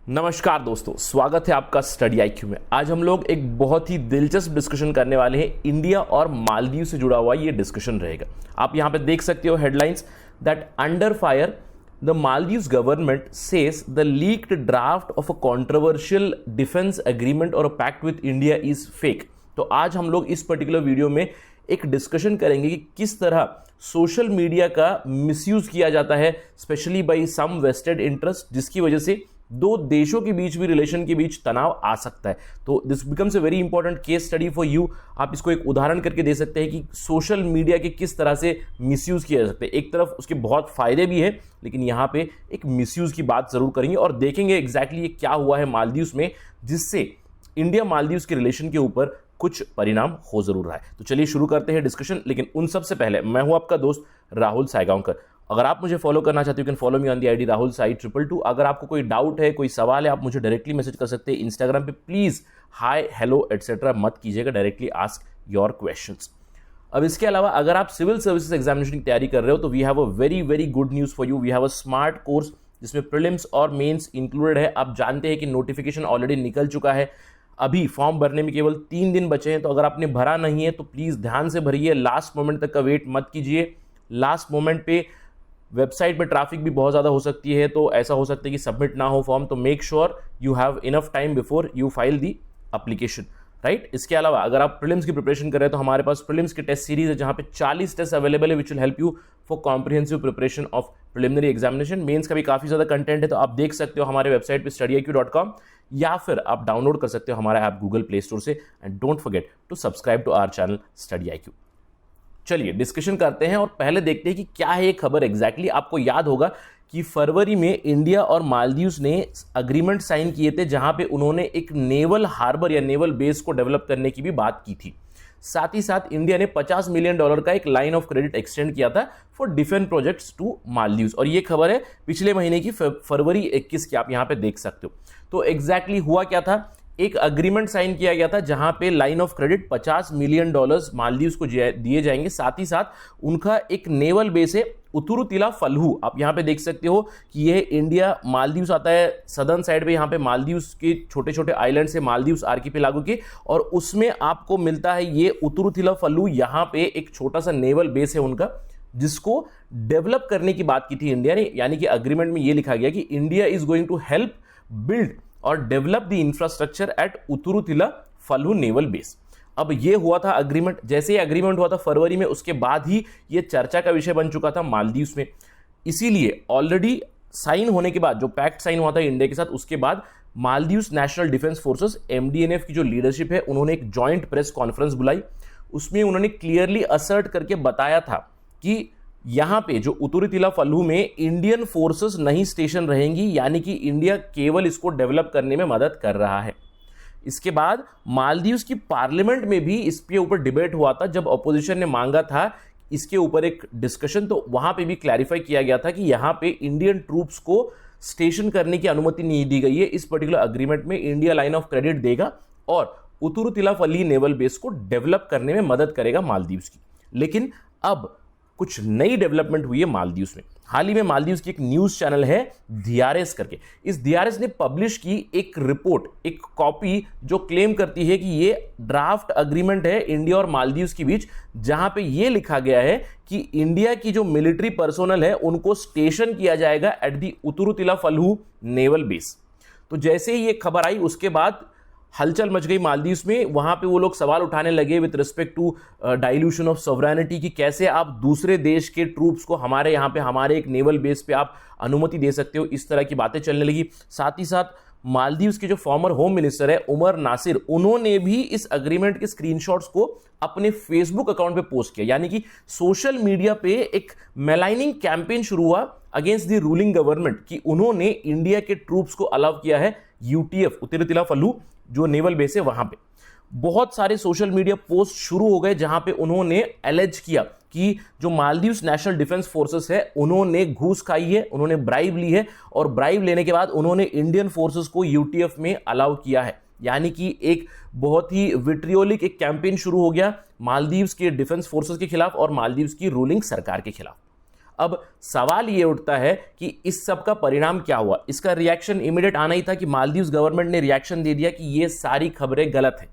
नमस्कार दोस्तों, स्वागत है आपका स्टडी आईक्यू में। आज हम लोग एक बहुत ही दिलचस्प डिस्कशन करने वाले हैं। इंडिया और मालदीव से जुड़ा हुआ ये डिस्कशन रहेगा। आप यहां पे देख सकते हो headlines that under fire the Maldives government says the leaked draft of a controversial defence agreement और a pact with India is fake. तो आज हम लोग इस पर्टिकुलर वीडियो में एक डिस्कशन करेंगे कि किस तरह सोशल मीडिया का मिसयूज किया जाता है, specially by some vested interest, जिसकी वजह से दो देशों के बीच भी रिलेशन के बीच तनाव आ सकता है। तो this becomes a very important case study for you. आप इसको एक उदाहरण करके दे सकते हैं कि सोशल मीडिया के किस तरह से मिसयूज किया जा सकता है। एक तरफ उसके बहुत फायदे भी है, लेकिन यहाँ पे एक मिसयूज की बात जरूर करेंगे और देखेंगे एग्जैक्टली ये क्या हुआ है मालदीव्स में, जिससे इंडिया मालदीव्स के रिलेशन के ऊपर कुछ परिणाम हो जरूर रहा है। तो चलिए शुरू करते हैं डिस्कशन। लेकिन उन सबसे पहले मैं हूं आपका दोस्त राहुल सायगांवकर। अगर आप मुझे फॉलो करना चाहते हो, you can follow me on the ID Rahul Sai 222। अगर आपको कोई डाउट है, कोई सवाल है, आप मुझे डायरेक्टली मैसेज कर सकते हैं इंस्टाग्राम पे। प्लीज हाय, हेलो एटसेट्रा मत कीजिएगा, डायरेक्टली आस्क योर क्वेश्चंस। अब इसके अलावा अगर आप सिविल सर्विसेज एग्जामिनेशन की तैयारी कर रहे हो तो we have a very very good news for you. We have a smart course जिसमें प्रीलिम्स और मेंस इंक्लूडेड है। आप जानते हैं कि नोटिफिकेशन ऑलरेडी निकल चुका है। अभी फॉर्म भरने में केवल 3 दिन बचे हैं, तो अगर आपने भरा नहीं है तो प्लीज ध्यान से भरिए। लास्ट मोमेंट तक का वेट मत कीजिए। लास्ट मोमेंट पे वेबसाइट पे ट्रैफिक भी बहुत ज़्यादा हो सकती है, तो ऐसा हो सकता है कि सबमिट ना हो फॉर्म। तो make sure you have enough time before you file the application, right. इसके अलावा अगर आप प्रीलिम्स की प्रिपरेशन कर रहे हैं तो हमारे पास प्रीलिम्स की टेस्ट सीरीज है जहां पे 40 टेस्ट अवेलेबल है, which will help you for comprehensive preparation of preliminary examination. Mains का भी काफी ज्यादा कंटेंट है, तो आप देख सकते हो हमारे वेबसाइट पे studiiq.com, या फिर आप डाउनलोड कर सकते हो हमारा ऐप गूगल प्ले स्टोर से। And don't forget to subscribe to our channel Study IQ. चलिए डिस्कशन करते हैं और पहले देखते हैं कि क्या है ये खबर एग्जैक्टली। आपको याद होगा कि फरवरी में इंडिया और मालदीव्स ने अग्रीमेंट साइन किए थे जहां पे उन्होंने एक नेवल हार्बर या नेवल बेस को डेवलप करने की भी बात की थी। साथ ही साथ इंडिया ने $50 मिलियन का एक लाइन ऑफ क्रेडिट एक्सटेंड किया था for defence projects to Maldives. और ये खबर है पिछले महीने की फरवरी 21 की, आप यहां पे देख सकते हो। तो एग्जैक्टली हुआ क्या था, एक अग्रीमेंट साइन किया गया था जहां पे line of credit $50 million Maldives को दिए जाएंगे। साथ ही साथ उनका एक नेवल बेस है उतुरुतिला फल्हू। आप यहां पे देख सकते हो कि ये इंडिया मालदीव्स आता है सदर्न साइड पे। यहां पे मालदीव्स के छोटे छोटे आइलैंड से मालदीव्स आर्किपेलागो के, और उसमें आपको मिलता है ये उतुरुतिला फल्हू। यहां पे एक छोटा सा नेवल बेस है उनका, जिसको डेवलप करने की बात की थी इंडिया ने। यानी कि अग्रीमेंट में ये लिखा गया कि India is going to help build और develop the infrastructure at Uthuru Thila Falhu naval base. अब ये हुआ था अग्रीमेंट। जैसे ही अग्रीमेंट हुआ था फरवरी में, उसके बाद ही ये चर्चा का विषय बन चुका था मालदीव्स में। इसीलिए ऑलरेडी साइन होने के बाद, जो पैक्ट साइन हुआ था इंडिया के साथ, उसके बाद Maldives national defence forces MDNF की जो लीडरशिप है, उन्होंने एक जॉइंट प्रेस कॉन्फ्रेंस बुलाई। उसमें उन्होंने क्लियरली असर्ट करके बताया था कि यहां पे जो उतुरुतिला फल्हू में इंडियन फोर्सेस नहीं स्टेशन रहेंगी, यानी कि इंडिया केवल इसको डेवलप करने में मदद कर रहा है। इसके बाद मालदीव्स की पार्लियामेंट में भी इसके ऊपर डिबेट हुआ था। जब अपोजिशन ने मांगा था इसके ऊपर एक डिस्कशन, तो वहां पे भी क्लैरिफाई किया गया था कि यहां पे इंडियन ट्रूप्स को स्टेशन करने की अनुमति नहीं दी गई है। इस पर्टिकुलर अग्रीमेंट में इंडिया लाइन ऑफ क्रेडिट देगा और उतुरुतिला फल्हू नेवल बेस को डेवलप करने में मदद करेगा मालदीव्स की। लेकिन अब कुछ नई डेवलपमेंट हुई है मालदीव्स में। हाल ही में मालदीव्स की एक न्यूज चैनल है DRS करके, इस DRS ने पब्लिश की एक रिपोर्ट, एक कॉपी, जो क्लेम करती है कि ये ड्राफ्ट अग्रीमेंट है इंडिया और मालदीव्स के बीच, जहां पे ये लिखा गया है कि इंडिया की जो मिलिट्री पर्सोनल है उनको स्टेशन किया जाएगा at the उतुरुतिला Falhu naval base. तो जैसे ही ये खबर आई, उसके बाद हलचल मच गई मालदीव्स में। वहां पे वो लोग सवाल उठाने लगे with respect to dilution of sovereignty, कि कैसे आप दूसरे देश के ट्रूप्स को हमारे यहाँ पे, हमारे एक नेवल बेस पे आप अनुमति दे सकते हो। इस तरह की बातें चलने लगी। साथ ही साथ मालदीव्स के जो फॉर्मर होम मिनिस्टर है उमर नासिर, उन्होंने भी इस अग्रीमेंट के स्क्रीनशॉट्स को अपने फेसबुक अकाउंट पे पोस्ट किया। यानी कि सोशल मीडिया पे एक मेलाइनिंग कैंपेन शुरू हुआ अगेंस्ट द रूलिंग गवर्नमेंट कि उन्होंने इंडिया के ट्रूप्स को अलाउ किया है UTF उतुरुतिला फल्हू जो नेवल बेस है वहां पे। बहुत सारे सोशल मीडिया पोस्ट शुरू हो गए जहां पे उन्होंने एलेज किया कि जो मालदीव्स नेशनल डिफेंस फोर्सेस है उन्होंने घूस खाई है, उन्होंने ब्राइब ली है, और ब्राइब लेने के बाद उन्होंने इंडियन फोर्सेस को UTF में अलाउ किया है। यानी कि एक बहुत ही विट्रियोलिक एक कैंपेन शुरू हो गया मालदीव्स के डिफेंस फोर्सेस के खिलाफ और मालदीव्स की रूलिंग सरकार के खिलाफ। अब सवाल ये उठता है कि इस सब का परिणाम क्या हुआ। इसका रिएक्शन इमीडिएट आना ही था कि मालदीव्स गवर्नमेंट ने रिएक्शन दे दिया कि ये सारी खबरें गलत है।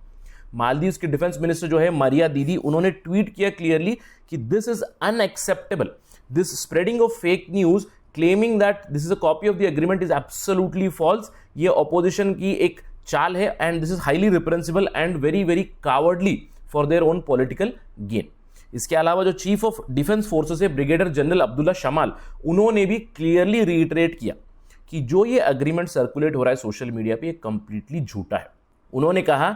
मालदीव्स की डिफेंस मिनिस्टर जो है मारिया दीदी, उन्होंने ट्वीट किया क्लियरली कि this is unacceptable, this spreading of fake news claiming that this is a copy of the agreement is absolutely false. ये ऑपोजिशन की एक चाल है and this is highly reprehensible and very very cowardly for their own political gain. इसके अलावा जो chief of defence forces है brigadier general Abdulla Shamal, उन्होंने भी क्लियरली रीइटरेट किया कि जो ये एग्रीमेंट सर्कुलेट हो रहा है सोशल मीडिया पे, ये कंप्लीटली झूठा है। उन्होंने कहा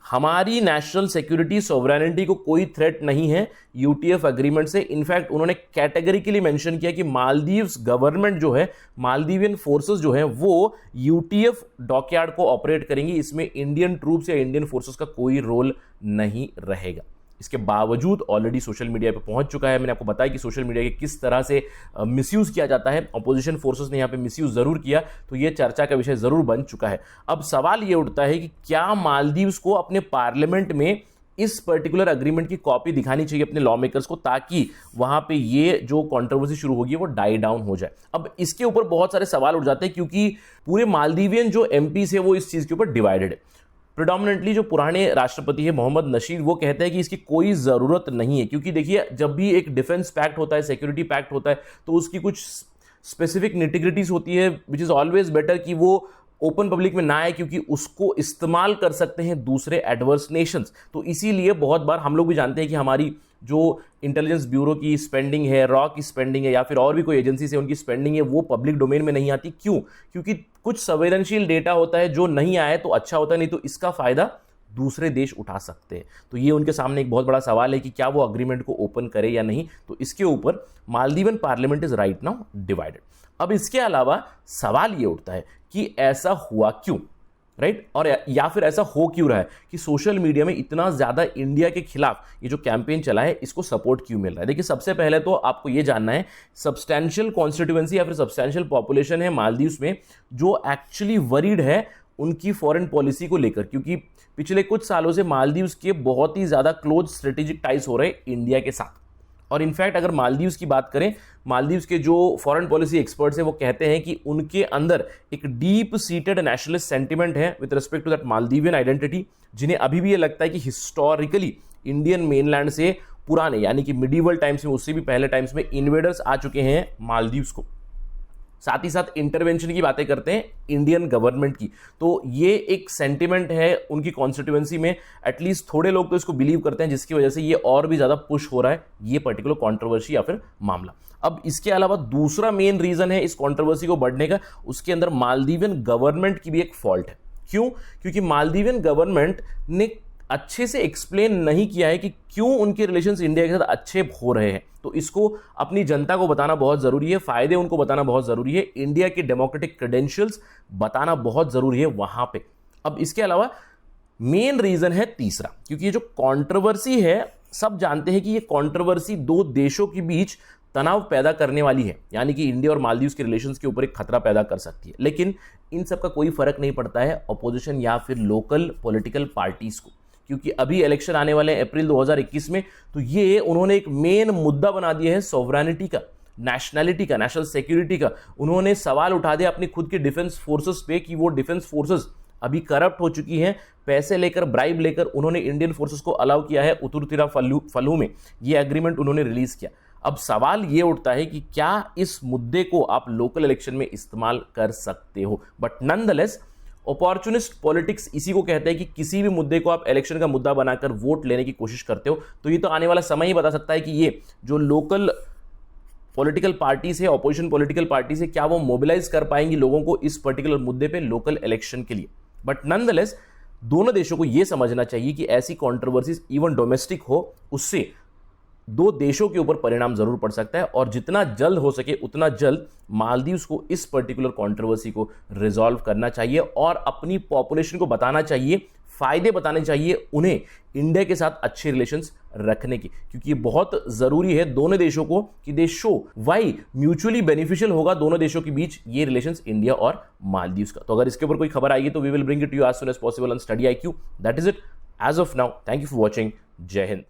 हमारी नेशनल सिक्योरिटी सोवरेनिटी को कोई थ्रेट नहीं है यूटीएफ एग्रीमेंट से। इनफैक्ट उन्होंने कैटेगरिकली मेंशन किया कि मालदीव्स गवर्नमेंट जो है, मालदीवियन फोर्सेस जो है, वो यूटीएफ डॉकयार्ड को ऑपरेट करेंगी, इसमें इंडियन ट्रूप्स या इंडियन फोर्सेस का कोई रोल नहीं रहेगा। इसके बावजूद ऑलरेडी सोशल मीडिया पे पहुंच चुका है। मैंने आपको बताया कि सोशल मीडिया के किस तरह से मिसयूज किया जाता है। अपोजिशन फोर्सेस ने यहाँ पे मिसयूज जरूर किया, तो ये चर्चा का विषय जरूर बन चुका है। अब सवाल ये उठता है कि क्या मालदीव्स को अपने पार्लियामेंट में इस पर्टिकुलर एग्रीमेंट की कॉपी दिखानी चाहिए अपने लॉ मेकर्स को, ताकि वहां पे ये जो कंट्रोवर्सी शुरू होगी वो डाई डाउन हो जाए। अब इसके ऊपर बहुत सारे सवाल उठ जाते हैं क्योंकि पूरे मालदीवियन जो एमपीज है वो इस चीज के ऊपर डिवाइडेड है। प्रिडोमिनेंटली जो पुराने राष्ट्रपति है मोहम्मद नशीद, वो कहते हैं कि इसकी कोई ज़रूरत नहीं है, क्योंकि देखिए जब भी एक डिफेंस पैक्ट होता है, सिक्योरिटी पैक्ट होता है, तो उसकी कुछ स्पेसिफिक निटिग्रिटीज होती है विच इज़ ऑलवेज बेटर कि वो ओपन पब्लिक में ना आए, क्योंकि उसको इस्तेमाल कर सकते हैं दूसरे एडवर्स नेशंस। तो इसीलिए बहुत बार हम लोग भी जानते हैं कि हमारी जो इंटेलिजेंस ब्यूरो की स्पेंडिंग है, रॉ की स्पेंडिंग है, या फिर और भी कोई एजेंसी से उनकी स्पेंडिंग है, वो पब्लिक डोमेन में नहीं आती। क्यों? क्योंकि कुछ संवेदनशील डेटा होता है जो नहीं आए तो अच्छा होता है, नहीं तो इसका फायदा दूसरे देश उठा सकते हैं। तो ये उनके सामने एक बहुत बड़ा सवाल है कि क्या वो अग्रीमेंट को ओपन करे या नहीं। तो इसके ऊपर Maldivian parliament is right now divided. अब इसके अलावा सवाल ये उठता है कि ऐसा हुआ क्यों, राइट? और या फिर ऐसा हो क्यों रहा है कि सोशल मीडिया में इतना ज्यादा इंडिया के खिलाफ ये जो कैंपेन चला है, इसको सपोर्ट क्यों मिल रहा है? देखिए, सबसे पहले तो आपको ये जानना है, सब्सटैंशियल कॉन्स्टिट्यूएंसी या फिर सब्सटैंशियल पॉपुलेशन है मालदीव्स में जो एक्चुअली वरीड है उनकी फॉरेन पॉलिसी को लेकर, क्योंकि पिछले कुछ सालों से मालदीव्स के बहुत ही ज्यादा क्लोज स्ट्रेटेजिक टाइज हो रहे हैं इंडिया के साथ। और इनफैक्ट अगर मालदीव्स की बात करें, मालदीव्स के जो फॉरेन पॉलिसी एक्सपर्ट्स हैं वो कहते हैं कि उनके अंदर एक डीप सीटेड नेशनलिस्ट सेंटिमेंट है with respect to that Maldivian identity, जिन्हें अभी भी ये लगता है कि हिस्टोरिकली इंडियन मेनलैंड से पुराने, यानी कि मिडीवल टाइम्स में, उससे भी पहले टाइम्स में इन्वेडर्स आ चुके हैं मालदीव्स को। साथ ही साथ इंटरवेंशन की बातें करते हैं इंडियन गवर्नमेंट की। तो ये एक सेंटिमेंट है उनकी कॉन्स्टिट्यूएंसी में, एटलीस्ट थोड़े लोग तो इसको बिलीव करते हैं, जिसकी वजह से ये और भी ज्यादा पुश हो रहा है ये पर्टिकुलर कंट्रोवर्सी या फिर मामला। अब इसके अलावा दूसरा मेन रीजन है इस कंट्रोवर्सी को बढ़ने का, उसके अंदर मालदीवियन गवर्नमेंट की भी एक फॉल्ट है। क्यों? क्योंकि मालदीवियन गवर्नमेंट ने अच्छे से एक्सप्लेन नहीं किया है कि क्यों उनके रिलेशंस इंडिया के साथ अच्छे हो रहे हैं। तो इसको अपनी जनता को बताना बहुत जरूरी है, फायदे उनको बताना बहुत जरूरी है, इंडिया के डेमोक्रेटिक क्रेडेंशियल्स बताना बहुत जरूरी है वहां पे। अब इसके अलावा मेन रीजन है तीसरा, क्योंकि ये जो कंट्रोवर्सी है, सब जानते हैं कि ये कंट्रोवर्सी दो देशों के बीच तनाव पैदा करने वाली है, यानी कि इंडिया और मालदीव्स के रिलेशंस के ऊपर एक खतरा पैदा कर सकती है। लेकिन इन सब का कोई फर्क नहीं पड़ता है अपोजिशन या फिर लोकल पॉलिटिकल पार्टीज को, क्योंकि अभी इलेक्शन आने वाले हैं अप्रैल 2021 में। तो ये उन्होंने एक मेन मुद्दा बना दिया है सॉवरेनिटी का, नेशनलिटी का, नेशनल सिक्योरिटी का। उन्होंने सवाल उठा दिया अपनी खुद के डिफेंस फोर्सेस पे कि वो डिफेंस फोर्सेस अभी करप्ट हो चुकी हैं, पैसे लेकर, ब्राइब लेकर उन्होंने इंडियन फोर्सेस को अलाउ किया है उतुरतिरा फलू में। ये एग्रीमेंट उन्होंने रिलीज किया। अब सवाल ये उठता है कि क्या इस मुद्दे को आप लोकल इलेक्शन में इस्तेमाल कर सकते हो? बट नॉनदलेस अपॉर्चुनिस्ट पॉलिटिक्स इसी को कहते हैं कि किसी भी मुद्दे को आप इलेक्शन का मुद्दा बनाकर वोट लेने की कोशिश करते हो। तो ये तो आने वाला समय ही बता सकता है कि ये जो लोकल पॉलिटिकल पार्टीज है, ऑपोजिशन पॉलिटिकल पार्टीज है, क्या वो मोबिलाइज कर पाएंगी लोगों को इस पर्टिकुलर मुद्दे पे लोकल इलेक्शन के लिए। बट नॉनदलेस दोनों देशों को यह समझना चाहिए कि ऐसी कंट्रोवर्सीज इवन डोमेस्टिक हो, उससे दो देशों के ऊपर परिणाम जरूर पड़ सकता है, और जितना जल्द हो सके उतना जल्द मालदीव्स को इस पर्टिकुलर कंट्रोवर्सी को रिजॉल्व करना चाहिए और अपनी पॉपुलेशन को बताना चाहिए, फायदे बताने चाहिए उन्हें इंडिया के साथ अच्छे रिलेशंस रखने की, क्योंकि ये बहुत जरूरी है दोनों देशों को कि they show why mutually beneficial होगा दोनों देशों के बीच ये रिलेशंस इंडिया और मालदीव्स का। तो अगर इसके ऊपर कोई खबर आएगी तो we will bring it to you as soon as possible on Study IQ। That is it as of now. Thank you for watching. Jai Hind.